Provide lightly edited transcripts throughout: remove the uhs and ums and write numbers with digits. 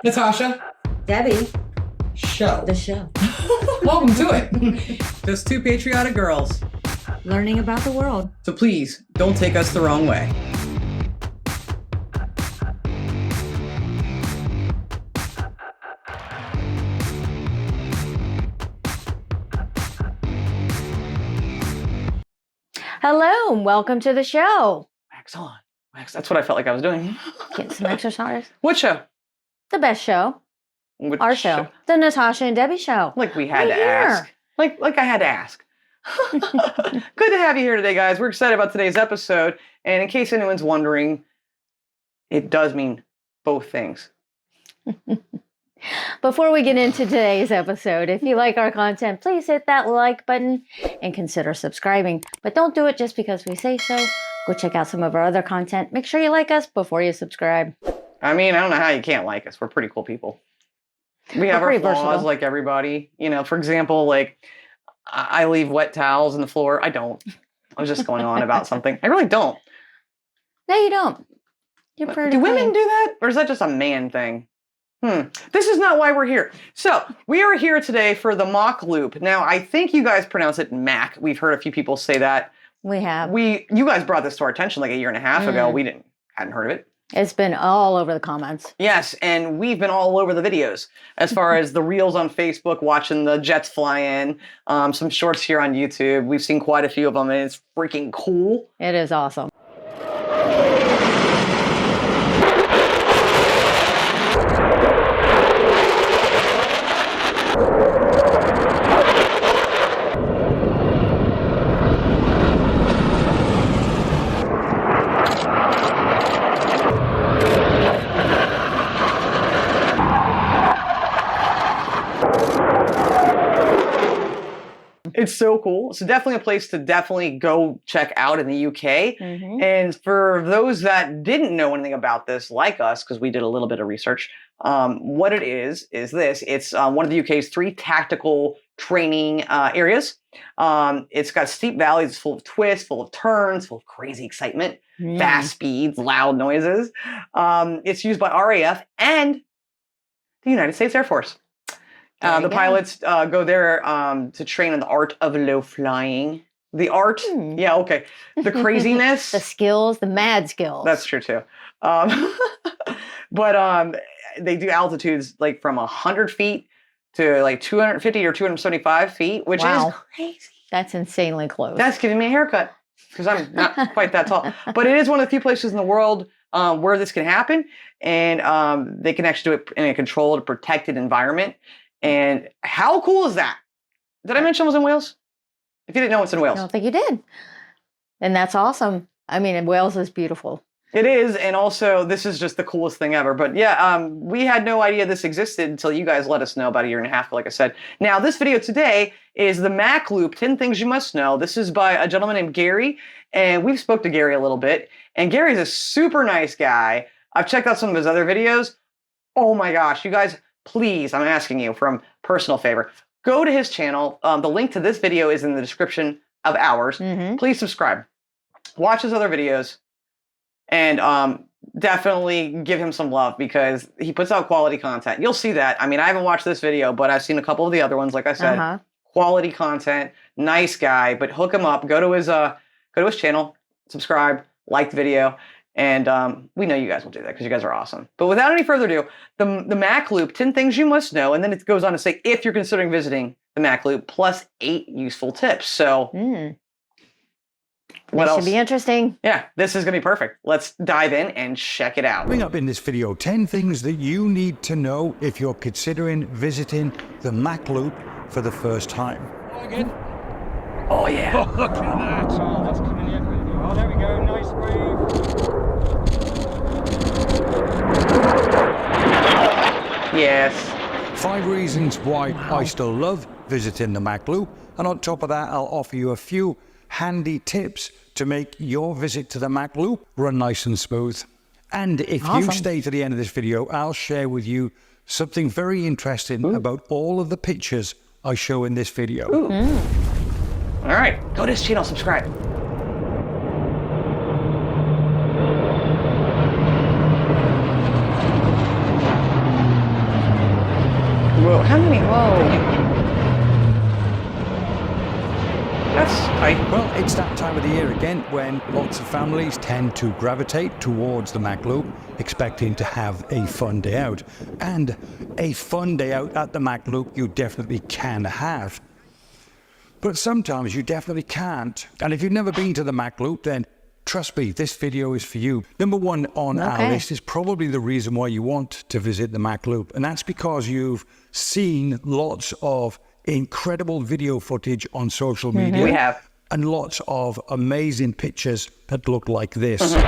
Natasha. Debbie. Show. The show. Welcome to it. Just two patriotic girls. Learning about the world. So please, don't take us the wrong way. Hello, and welcome to the show. Wax on. Wax. That's what I felt like I was doing. Getting some exercise. What show? The best show. Which Our show. The Natasha and Debbie show. Like we had Right to here. ask. Like I had to ask. Good to have you here today, guys. We're excited about today's episode. And in case anyone's wondering, it does mean both things. Before we get into today's episode, if you like our content, please hit that like button and consider subscribing. But don't do it just because we say so. Go check out some of our other content. Make sure you like us before you subscribe. I mean, I don't know how you can't like us. We're pretty cool people. We have our pretty flaws versatile. like everybody. You know, for example, like I leave wet towels on the floor. I don't. I was just going on about something. I really don't. No, you don't. You're pretty Do women clean. do that? Or is that just a man thing? This is not why we're here. So, we are here today for the Mach Loop. Now, I think you guys pronounce it Mac. We've heard a few people say that. We have. You guys brought this to our attention like a year and a half ago. We hadn't heard of it. It's been all over the comments. Yes, and we've been all over the videos as far as the reels on Facebook, watching the jets fly in, some shorts here on YouTube. We've seen quite a few of them, and it's freaking cool. It is awesome. It's so cool. So definitely a place to definitely go check out in the UK. Mhm. And for those that didn't know anything about this, like us, because we did a little bit of research, what it is this. It's one of the UK's 3 tactical training areas. It's got steep valleys, full of twists, full of turns, full of crazy excitement, fast speeds, loud noises. It's used by RAF and the United States Air Force. There you The go. pilots go there to train in the art of low flying. The art, yeah, okay. The craziness. The skills, the mad skills. That's true too. But they do altitudes like from 100 feet to like 250 or 275 feet, which Wow. is crazy. That's insanely close. That's giving me a haircut because I'm not quite that tall. But it is one of the few places in the world where this can happen, and they can actually do it in a controlled, protected environment. And how cool is that? Did I mention it was in Wales? If you didn't know, it's in I Wales. don't think you did. And that's awesome. I mean, Wales is beautiful. It is, and also this is just the coolest thing ever. But yeah, we had no idea this existed until you guys let us know about a year and a half ago, like I said. Now, this video today is the Mach Loop, 10 Things You Must Know. This is by a gentleman named Gary, and we've spoke to Gary a little bit. And Gary's a super nice guy. I've checked out some of his other videos. Oh my gosh, you guys, please, I'm asking you from personal favor, go to his channel. The link to this video is in the description of ours. Please subscribe. Watch his other videos. And definitely give him some love because he puts out quality content. You'll see that. I mean, I haven't watched this video, but I've seen a couple of the other ones. Like I said, quality content, nice guy. But hook him up. Go to his channel, subscribe, like the video, and we know you guys will do that because you guys are awesome. But without any further ado, the Mach Loop, 10 things you must know, and then it goes on to say if you're considering visiting the Mach Loop, plus 8 useful tips. So. What This else? should be interesting. Yeah, this is going to be perfect. Let's dive in and check it out. Coming up in this video, 10 things that you need to know if you're considering visiting the Mach Loop for the first time. Again. Oh, yeah. Oh, look at that. Oh, that's coming in. Oh, there we go. Nice wave. Yes. 5 reasons why I still love visiting the Mach Loop. And on top of that, I'll offer you a few handy tips to make your visit to the Mach Loop run nice and smooth. And if you stay to the end of this video, I'll share with you something very interesting about all of the pictures I show in this video. All right, go to his channel, subscribe. Whoa, how many? Whoa. That's tight. Well, it's that time of the year again when lots of families tend to gravitate towards the Mach Loop, expecting to have a fun day out. And a fun day out at the Mach Loop you definitely can have. But sometimes you definitely can't. And if you've never been to the Mach Loop, then trust me, this video is for you. Number one on our list is probably the reason why you want to visit the Mach Loop. And that's because you've seen lots of incredible video footage on social media. We have. And lots of amazing pictures that look like this. Ooh,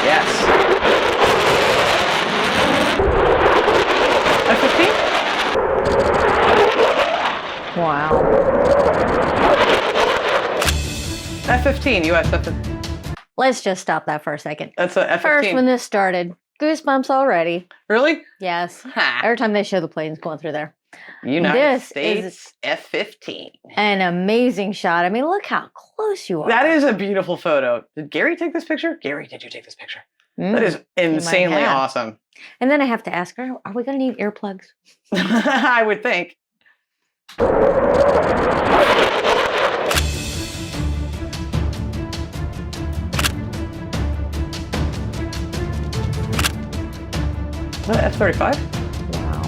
yes. F-15? Wow. F-15, US F-15. Let's just stop that for a second. That's a F-15. First, when this started, goosebumps already. Really? Yes. Ha. Every time they show the planes going through there. United This States is F-15. an amazing shot. I mean, look how close you are. That is a beautiful photo. Did Gary take this picture? Gary, did you take this picture? Mm. That is insanely have. awesome. And then I have to ask her, are we going to need earplugs? I would think. What, F-35? Wow.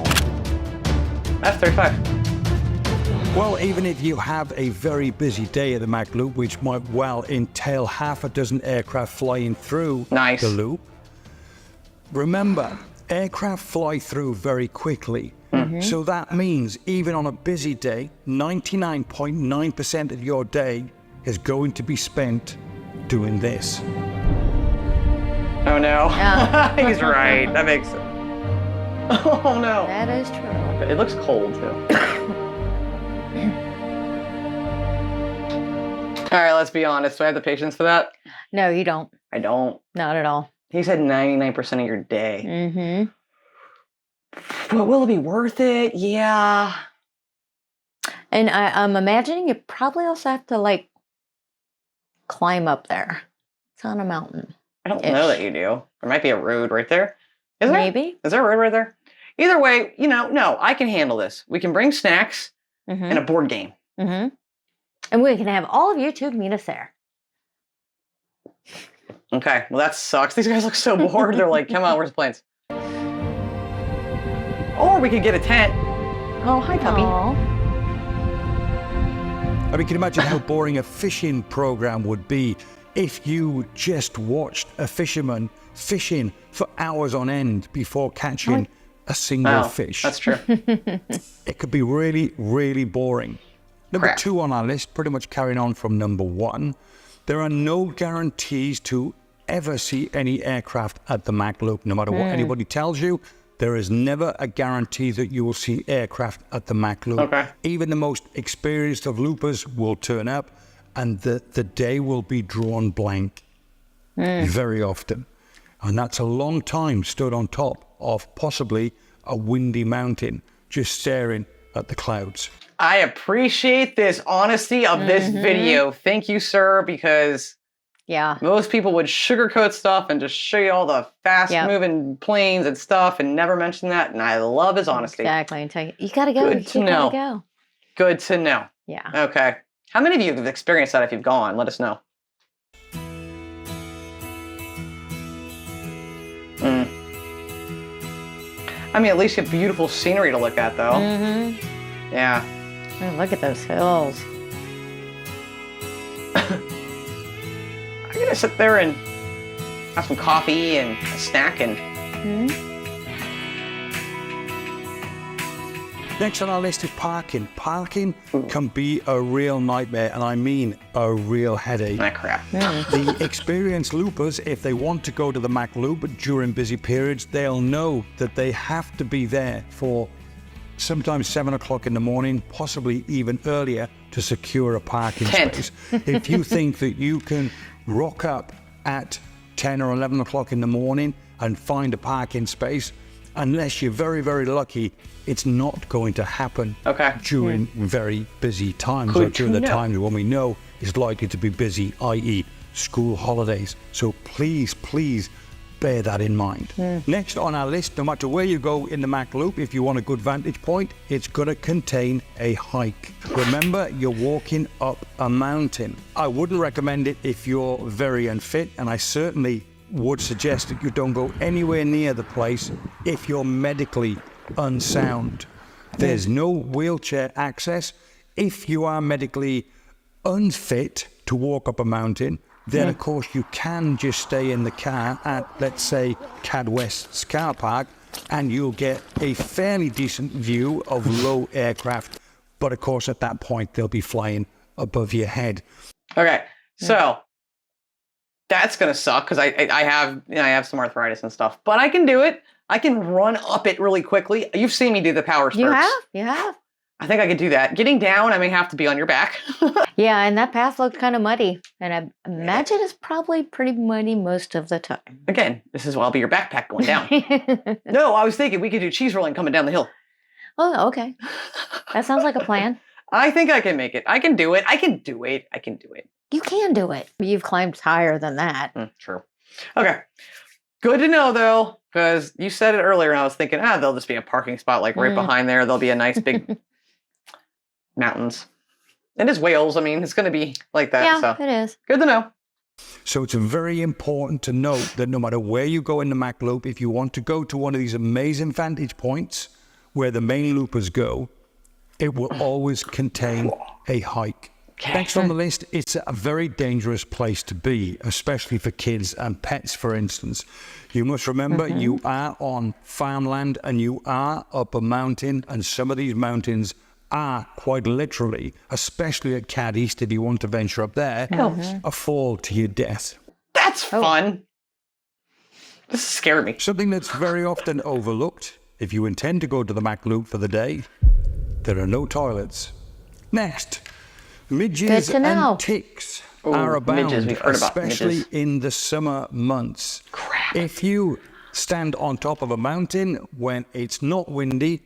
F-35. Well, even if you have a very busy day at the Mach Loop, which might well entail half a dozen aircraft flying through Nice. the loop, remember, aircraft fly through very quickly. So that means even on a busy day, 99.9% of your day is going to be spent doing this. Oh no. Yeah. He's right. That makes sense. Oh no. That is true. It looks cold too. All right, let's be honest. Do I have the patience for that? No, you don't. I don't. Not at all. He said 99% of your day. Mm-hmm. But will it be worth it? Yeah. And I'm imagining you probably also have to, like, climb up there. It's on a mountain. I don't know that you do. There might be a road right there. Is there? Maybe. Is there a road right there? Either way, no, I can handle this. We can bring snacks Mm-hmm. and a board game. Mm-hmm. And we can have all of you two meet us there. Okay, well that sucks. These guys look so bored. They're like, come on, where's the planes? Or we could get a tent. Oh, hi, puppy. Aw. I mean, can you imagine how boring a fishing program would be if you just watched a fisherman fishing for hours on end before catching a single fish? That's true. It could be really, really boring. Number Crap. 2 on our list, pretty much carrying on from number 1, there are no guarantees to ever see any aircraft at the Mach Loop. No matter what anybody tells you, there is never a guarantee that you will see aircraft at the Mach Loop. Okay. Even the most experienced of loopers will turn up and the day will be drawn blank very often. And that's a long time stood on top of possibly a windy mountain, just staring at the clouds. I appreciate this honesty of this video. Thank you, sir, because Yeah. most people would sugarcoat stuff and just show you all the fast-moving planes and stuff and never mention that. And I love his honesty. Exactly. And tell you gotta go. Good to You know. gotta go. Good to know. Yeah. Okay. How many of you have experienced that if you've gone? Let us know. I mean, at least you have beautiful scenery to look at, though. Mm-hmm. Yeah. Oh, look at those hills. I'm going to sit there and have some coffee and a snack and... Next on our list is parking. Parking can be a real nightmare, and I mean a real headache. Ah, crap. The experienced loopers, if they want to go to the Mach Loop during busy periods, they'll know that they have to be there for sometimes 7 o'clock in the morning, possibly even earlier, to secure a parking space. If you think that you can rock up at 10 or 11 o'clock in the morning and find a parking space, unless you're very, very lucky, it's not going to happen during very busy times or during the times when we know it's likely to be busy, i.e. school holidays. So please, please bear that in mind. Next on our list, no matter where you go in the Mach Loop, if you want a good vantage point, it's going to contain a hike. Remember, you're walking up a mountain. I wouldn't recommend it if you're very unfit, and I certainly would suggest that you don't go anywhere near the place if you're medically unsound. There's no wheelchair access. If you are medically unfit to walk up a mountain, then of course you can just stay in the car at, let's say, Cadwest's car park, and you'll get a fairly decent view of low aircraft. But of course, at that point, they'll be flying above your head. Okay, so that's gonna suck because I have some arthritis and stuff, but I can do it. I can run up it really quickly. You've seen me do the power spurts. You have? You have? I think I could do that. Getting down, I may have to be on your back. Yeah, and that path looked kind of muddy. And I imagine it's probably pretty muddy most of the time. Again, this is why I'll be your backpack going down. No, I was thinking we could do cheese rolling coming down the hill. Oh, okay. That sounds like a plan. I think I can make it. I can do it. I can do it. I can do it. You can do it. You've climbed higher than that. True. Okay. Good to know, though, because you said it earlier, and I was thinking, there'll just be a parking spot like right behind there. There'll be a nice big mountains. It is Wales. I mean, it's going to be like that. Yeah, So it is. good to know. So it's very important to note that no matter where you go in the Mach Loop, if you want to go to one of these amazing vantage points where the main loopers go, it will always contain a hike. Next on the list, it's a very dangerous place to be, especially for kids and pets, for instance. You must remember you are on farmland and you are up a mountain, and some of these mountains are quite literally, especially at Cad East, if you want to venture up there, a fall to your death. That's fun. This scared me. Something that's very often overlooked, if you intend to go to the Mach Loop for the day, there are no toilets. Next, midges and ticks are abound, midges. We've heard about especially midges. in the summer months. Crap. If you stand on top of a mountain when it's not windy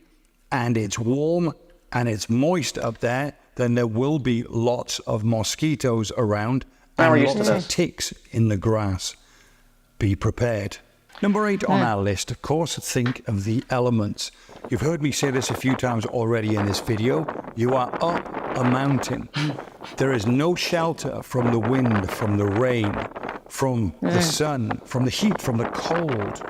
and it's warm and it's moist up there, then there will be lots of mosquitoes around Now we're and used to lots of this. ticks in the grass. Be prepared. Number 8 on our list, of course, think of the elements. You've heard me say this a few times already in this video. You are up a mountain. There is no shelter from the wind, from the rain, from the sun, from the heat, from the cold.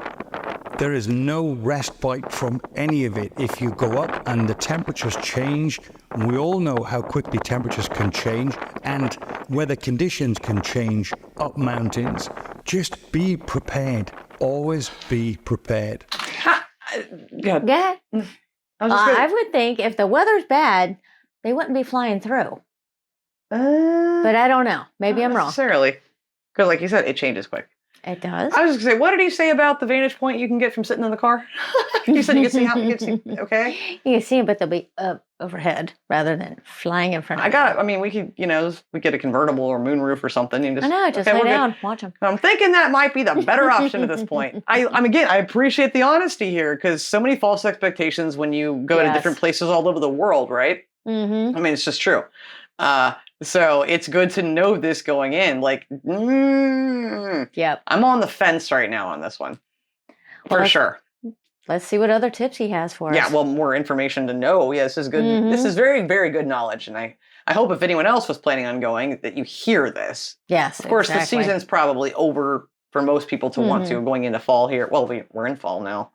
There is no respite from any of it. If you go up and the temperatures change, and we all know how quickly temperatures can change and weather conditions can change up mountains, just be prepared. Always be prepared. Good. Yeah. I was just gonna- I would think if the weather's bad, they wouldn't be flying through. But I don't know. Maybe I'm not wrong. necessarily. Because like you said, it changes quick. It does. I was just going to say, what did he say about the vantage point you can get from sitting in the car? You said you can see how you can see, okay? You can see them, but they'll be up overhead rather than flying in front of you. I mean, we could, we get a convertible or moonroof or something. And just, I know, just okay, lay we're good. down, watch them. I'm thinking that might be the better option at this point. I appreciate the honesty here because so many false expectations when you go to Yes. different places all over the world, right? Mm-hmm. I mean, it's just true. So it's good to know this going in. Like, Yep. I'm on the fence right now on this one. For Well, sure. Let's see what other tips he has for us. Yeah, well, more information to know. Yeah, this is good. This is very, very good knowledge. And I hope if anyone else was planning on going, that you hear this. Yes. Of course, exactly. the season's probably over for most people to want to going into fall here. Well, we're in fall now.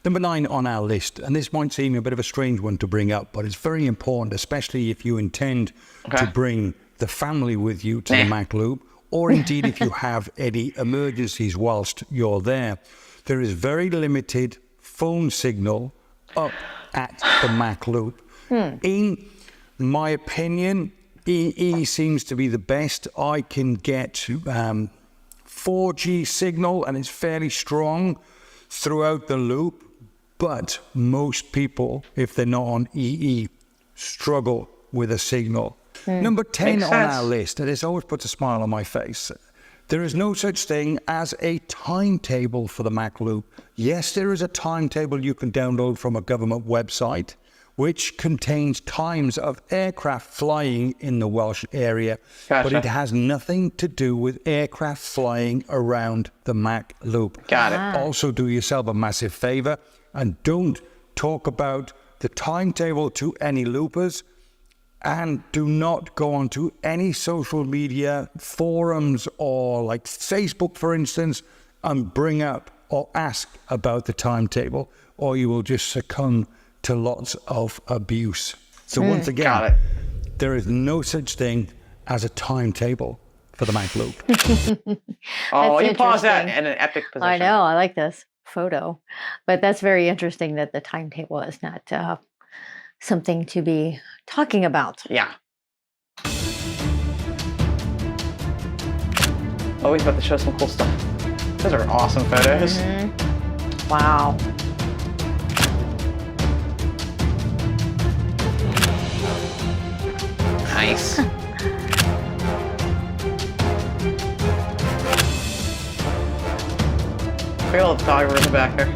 Number 9 on our list, and this might seem a bit of a strange one to bring up, but it's very important, especially if you intend to bring the family with you to the Mach Loop, or indeed if you have any emergencies whilst you're there. There is very limited phone signal up at the Mach Loop. In my opinion, EE seems to be the best. I can get 4G signal, and it's fairly strong throughout the loop. But most people, if they're not on EE, struggle with a signal. Number 10 Makes on sense. our list, and this always puts a smile on my face. There is no such thing as a timetable for the Mach Loop. Yes, there is a timetable you can download from a government website, which contains times of aircraft flying in the Welsh area, but Gotcha. it has nothing to do with aircraft flying around the Mach Loop. Got it. Also, do yourself a massive favor and don't talk about the timetable to any loopers, and do not go onto any social media forums or like Facebook, for instance, and bring up or ask about the timetable, or you will just succumb to lots of abuse. So once Got again, it. there is no such thing as a timetable for the Mach Loop. Oh, That's you pause that interesting. in an epic position. I know. I like this photo, but that's very interesting that the timetable is not something to be talking about. Yeah. Oh, he's about to show some cool stuff. Those are awesome photos. Wow. Nice. Real photographer in the back there.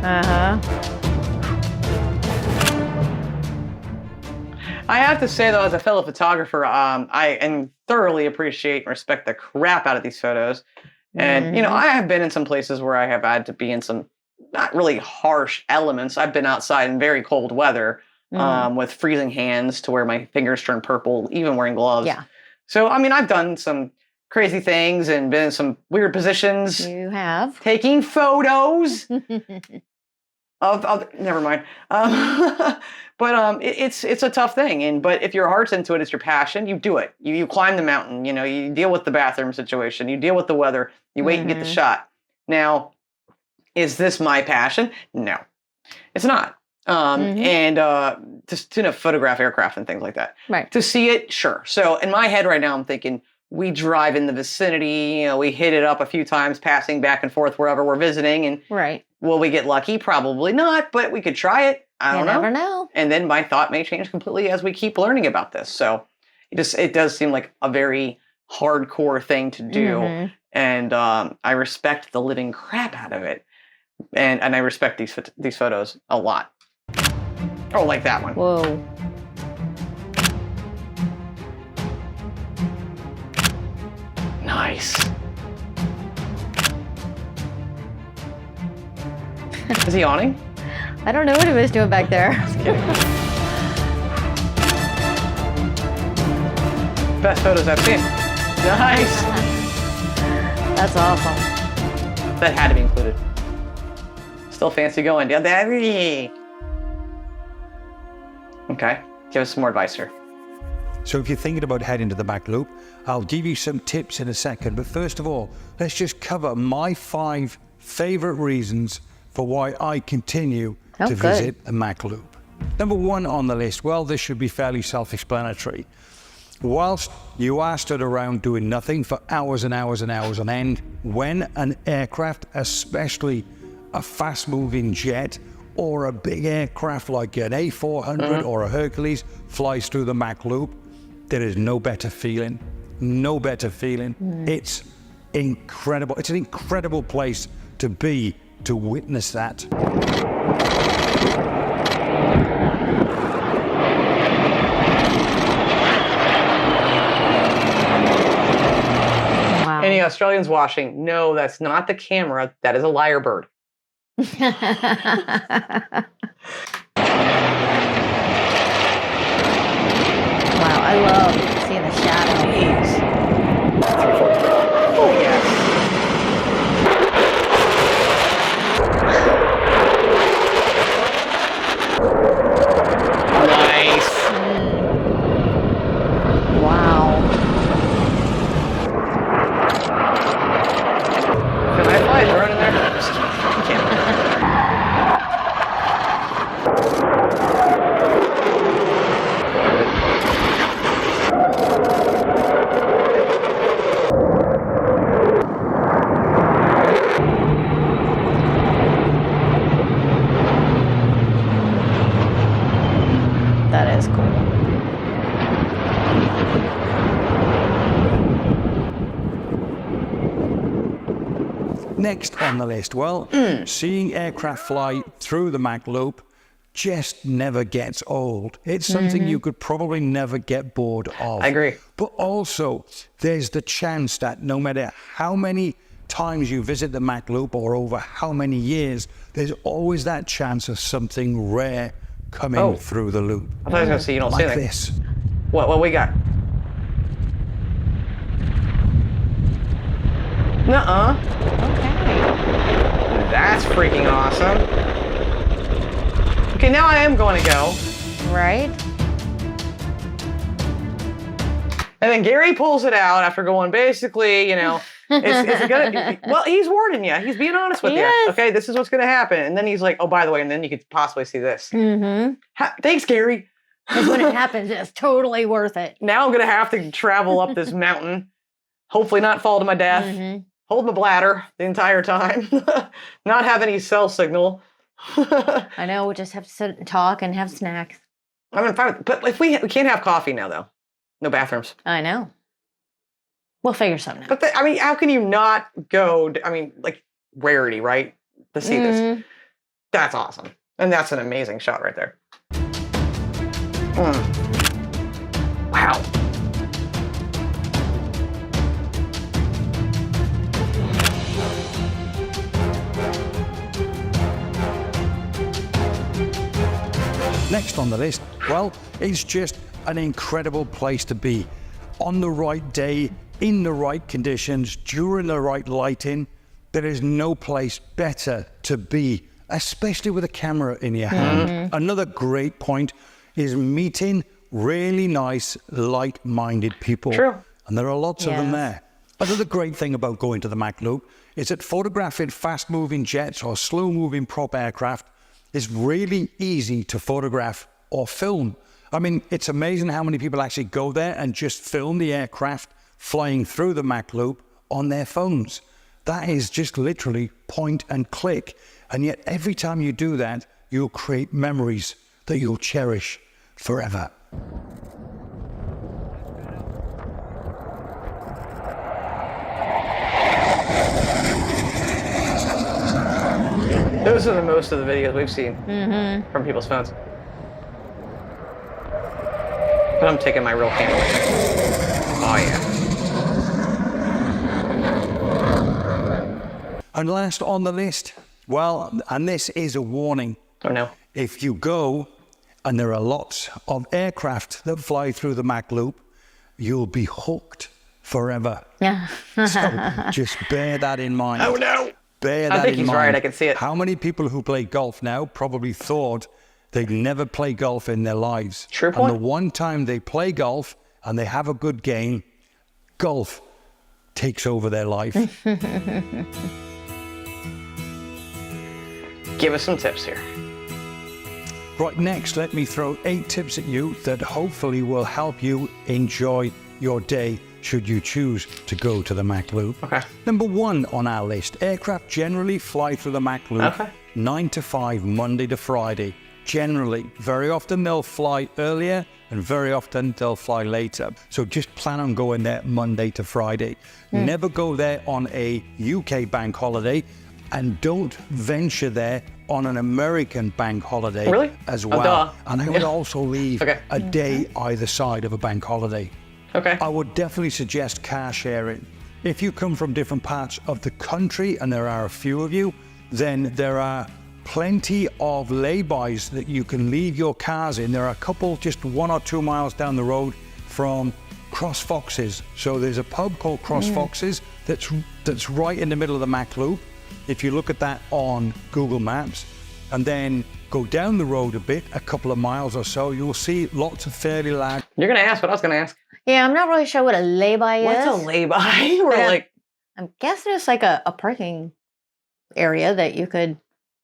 I have to say, though, as a fellow photographer, I thoroughly appreciate and respect the crap out of these photos. And, you know, I have been in some places where I have had to be in some not really harsh elements. I've been outside in very cold weather with freezing hands to where my fingers turn purple, even wearing gloves. Yeah. So, I mean, I've done some crazy things and been in some weird positions. You have. Taking photos of never mind. But it's a tough thing. But if your heart's into it, it's your passion. You do it. You climb the mountain. You know, you deal with the bathroom situation. You deal with the weather. You wait and get the shot. Now, is this my passion? No, it's not. And just to photograph aircraft and things like that. Right. To see it, sure. So in my head right now, I'm thinking, we drive in the vicinity, you know, we hit it up a few times, passing back and forth wherever we're visiting. And Right. will we get lucky? Probably not, but we could try it. I don't You know. never know. And then my thought may change completely as we keep learning about this. So it does seem like a very hardcore thing to do. And I respect the living crap out of it. And I respect these photos a lot. Oh, like that one. Whoa. Nice. Is he awning? I don't know what he was doing back there. Just kidding. Best photos I've seen. Nice. That's awesome. That had to be included. Still fancy going. Okay. Give us some more advice here. So if you're thinking about heading to the Mach Loop, I'll give you some tips in a second. But first of all, let's just cover my 5 favorite reasons for why I continue to visit the Mach Loop. Number 1 on the list, well, this should be fairly self-explanatory. Whilst you are stood around doing nothing for hours and hours and hours on end, when an aircraft, especially a fast-moving jet or a big aircraft like an A400 or a Hercules flies through the Mach Loop, there is no better feeling. No better feeling. It's incredible. It's an incredible place to be, to witness that. Wow. Any Australians watching? No, that's not the camera. That is a lyre bird. Wow, I love seeing the shadows. Oh, yes. Nice. Wow. Can I fly a drone in there? Just kidding. You can't. That is cool. Next on the list, well, seeing aircraft fly through the Mach Loop just never gets old. It's something you could probably never get bored of. I agree. But also, there's the chance that no matter how many times you visit the Mach Loop or over how many years, there's always that chance of something rare coming through the loop. I thought I was going to say you don't see Like anything. this. What we got? Nuh-uh. Okay. That's freaking awesome. Okay, now I am going to go. Right? And then Gary pulls it out after going basically, is it gonna? Well, he's warning you. He's being honest with you. Yes. Okay, this is what's gonna happen. And then he's like, oh, by the way, and then you could possibly see this. Mm-hmm. Thanks, Gary. Because when it happens, it's totally worth it. Now I'm gonna have to travel up this mountain. Hopefully not fall to my death. Mm-hmm. Hold my bladder the entire time. Not have any cell signal. I know, we'll just have to sit and talk and have snacks. I'm fine with, but if we can't have coffee now though. No bathrooms. I know. We'll figure something out. But how can you not go? Like rarity, right? To see this. That's awesome. And that's an amazing shot right there. Wow. Next on the list, well, it's just an incredible place to be. On the right day, in the right conditions, during the right lighting, there is no place better to be, especially with a camera in your hand. Another great point is meeting really nice, like-minded people. True. And there are lots of them Yes. there. Another great thing about going to the Mach Loop is that photographing fast-moving jets or slow-moving prop aircraft is really easy to photograph or film. I mean, it's amazing how many people actually go there and just film the aircraft flying through the Mach Loop on their phones. That is just literally point and click. And yet every time you do that, you'll create memories that you'll cherish forever. Those are the most of the videos we've seen from people's phones. But I'm taking my real camera with me. Oh yeah. And last on the list, well, and this is a warning. Oh no. If you go and there are lots of aircraft that fly through the Mach Loop, you'll be hooked forever. Yeah. So just bear that in mind. Oh no. Bear I that think in he's mind. right, I can see it. How many people who play golf now probably thought they'd never play golf in their lives? True And point. the one time they play golf and they have a good game, golf takes over their life. Give us some tips here. Right, next, let me throw 8 tips at you that hopefully will help you enjoy your day should you choose to go to the Mach Loop. Okay. Number 1 on our list, aircraft generally fly through the Mach Loop 9 to 5, Monday to Friday. Generally, very often they'll fly earlier and very often they'll fly later. So just plan on going there Monday to Friday. Never go there on a UK bank holiday, and don't venture there on an American bank holiday as well. Duh. And I would also leave Okay. a day either side of a bank holiday. Okay. I would definitely suggest car sharing. If you come from different parts of the country, and there are a few of you, then there are plenty of laybys that you can leave your cars in. There are a couple just 1 or 2 miles down the road from Cross Foxes. So there's a pub called Cross Foxes that's right in the middle of the Mach Loop. If you look at that on Google Maps and then go down the road a bit, a couple of miles or so, you'll see lots of fairly large. You're gonna ask what I was gonna ask. Yeah, I'm not really sure what a lay-by is. What's a lay-by? We're Yeah. like, I'm guessing it's like a parking area that you could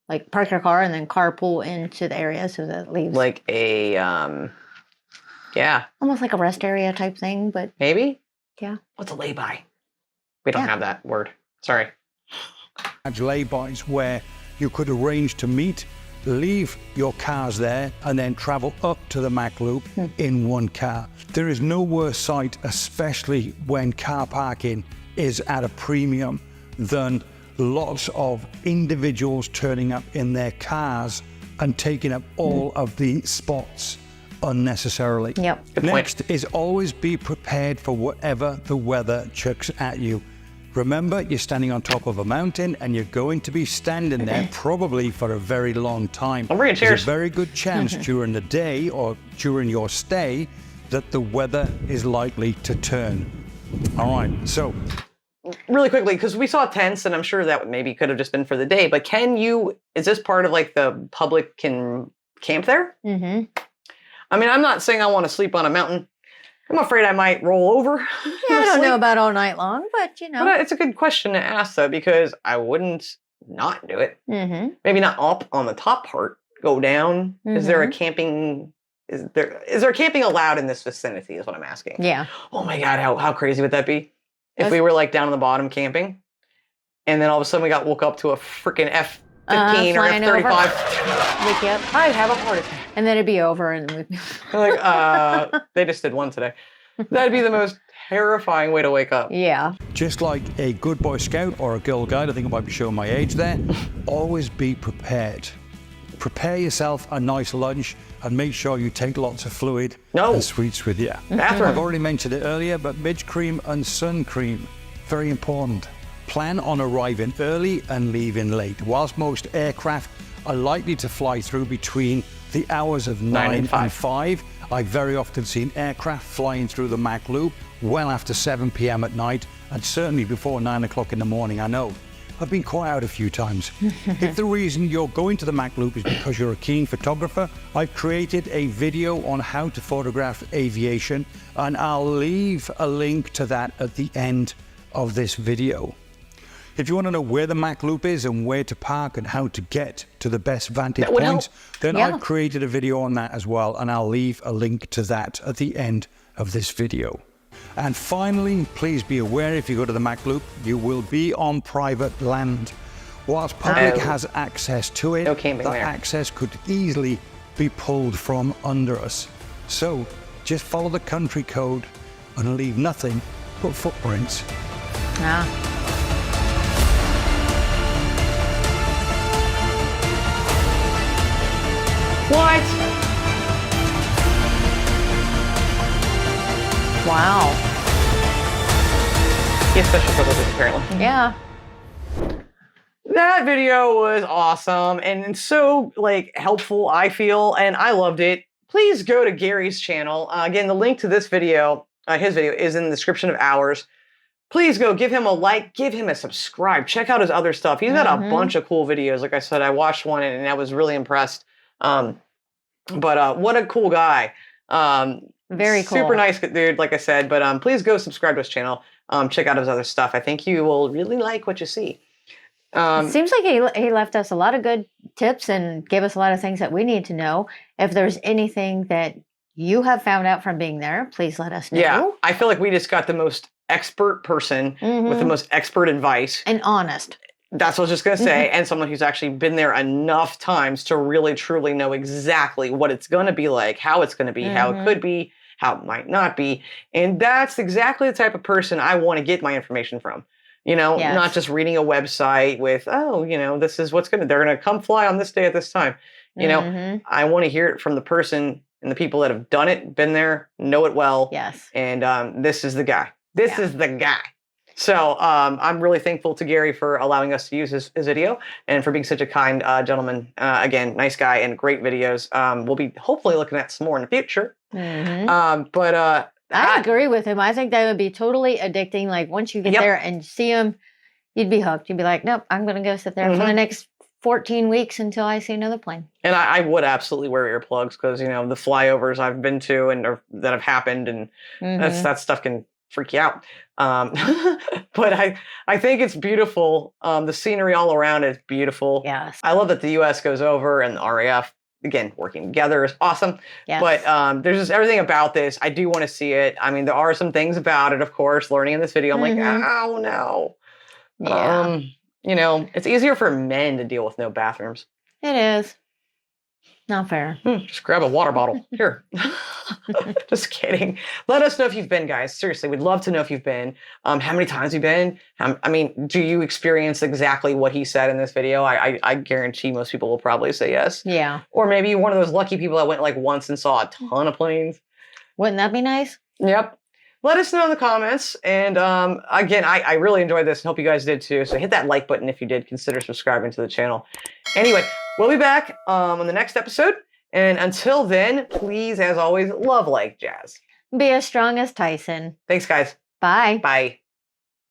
like park your car and then carpool into the area so that it leaves a yeah, almost like a rest area type thing, but maybe. yeah. What's a lay-by? We don't Yeah. have that word. Sorry. Laybys where you could arrange to meet, leave your cars there, and then travel up to the Mach Loop in one car. There is no worse sight, especially when car parking is at a premium, than lots of individuals turning up in their cars and taking up all of the spots unnecessarily. Yep. Good point. Next is always be prepared for whatever the weather chucks at you. Remember, you're standing on top of a mountain and you're going to be standing there probably for a very long time. I'm bringing There's chairs. a very good chance during the day or during your stay that the weather is likely to turn. All right, so Really quickly, because we saw tents, and I'm sure that maybe could have just been for the day, but is this part of like the public can camp there? Mm-hmm. I mean, I'm not saying I want to sleep on a mountain. I'm afraid I might roll over. Yeah, I don't know about all night long, but you know. But it's a good question to ask, though, because I wouldn't not do it. Mm-hmm. Maybe not up on the top part, go down. Is there a camping? Is there camping allowed in this vicinity? Is what I'm asking. Yeah. Oh my God, how crazy would that be? If we were like down on the bottom camping, and then all of a sudden we got woke up to a freaking F-15 or flying F-35. Wake you up. I'd have a heart attack. And then it'd be over and we'd Like, they just did one today. That'd be the most terrifying way to wake up. Yeah. just like a good Boy Scout or a Girl Guide, I think I might be showing my age there, always be prepared. Prepare yourself a nice lunch and make sure you take lots of fluid and sweets with you. Bathroom. I've already mentioned it earlier, but midge cream and sun cream, very important. Plan on arriving early and leaving late. Whilst most aircraft are likely to fly through between the hours of 9 and 5, I've very often seen aircraft flying through the Mach Loop well after 7 p.m. at night, and certainly before 9 o'clock in the morning, I know. I've been caught out a few times. If the reason you're going to the Mach Loop is because you're a keen photographer, I've created a video on how to photograph aviation, and I'll leave a link to that at the end of this video. If you want to know where the Mach Loop is and where to park and how to get to the best vantage points, then I've created a video on that as well, and I'll leave a link to that at the end of this video. And finally, please be aware, if you go to the Mach Loop, you will be on private land. Whilst public has access to it, camping there. access could easily be pulled from under us. So just follow the country code and leave nothing but footprints. Yeah. What? Wow. He has special privileges, apparently. Yeah. That video was awesome and so like helpful, I feel, and I loved it. Please go to Gary's channel. Again, the link to this video, his video, is in the description of ours. Please go give him a like, give him a subscribe, check out his other stuff. He's got a bunch of cool videos. Like I said, I watched one and I was really impressed. But what a cool guy. Very cool. Super nice dude, like I said. But please go subscribe to his channel. Check out his other stuff. I think you will really like what you see. It seems like he left us a lot of good tips and gave us a lot of things that we need to know. If there's anything that you have found out from being there, please let us know. Yeah, I feel like we just got the most expert person with the most expert advice. And honest. That's what I was just going to say. And someone who's actually been there enough times to really, truly know exactly what it's going to be like, how it's going to be, how it could be, how it might not be. And that's exactly the type of person I want to get my information from. You know, not just reading a website with, oh, you know, this is what's they're going to come fly on this day at this time. You know, I want to hear it from the person and the people that have done it, been there, know it well. Yes. And this is the guy. This is the guy. So I'm really thankful to Gary for allowing us to use his video and for being such a kind gentleman. Again, nice guy and great videos. We'll be hopefully looking at some more in the future. I agree with him. I think that would be totally addicting. Like once you get there and see him, you'd be hooked. You'd be like, nope, I'm going to go sit there for the next 14 weeks until I see another plane. And I would absolutely wear earplugs because, you know, the flyovers I've been to and that have happened and that stuff can freak you out. But I think it's beautiful. The scenery all around is beautiful. Yes. I love that the U.S. goes over and the RAF, again, working together is awesome. Yes. But there's just everything about this. I do want to see it. I mean, there are some things about it, of course, learning in this video. I'm like, oh, no. Yeah. You know, it's easier for men to deal with no bathrooms. It is. Not fair. Just grab a water bottle. Here. Just kidding. Let us know if you've been, guys. Seriously, we'd love to know if you've been. How many times you've been? I mean, do you experience exactly what he said in this video? I guarantee most people will probably say yes. Yeah. Or maybe you're one of those lucky people that went like once and saw a ton of planes. Wouldn't that be nice? Yep. Let us know in the comments. And again, I really enjoyed this and hope you guys did too. So hit that like button if you did. Consider subscribing to the channel. Anyway, we'll be back on the next episode. And until then, please, as always, love like jazz. Be as strong as Tyson. Thanks, guys. Bye. Bye.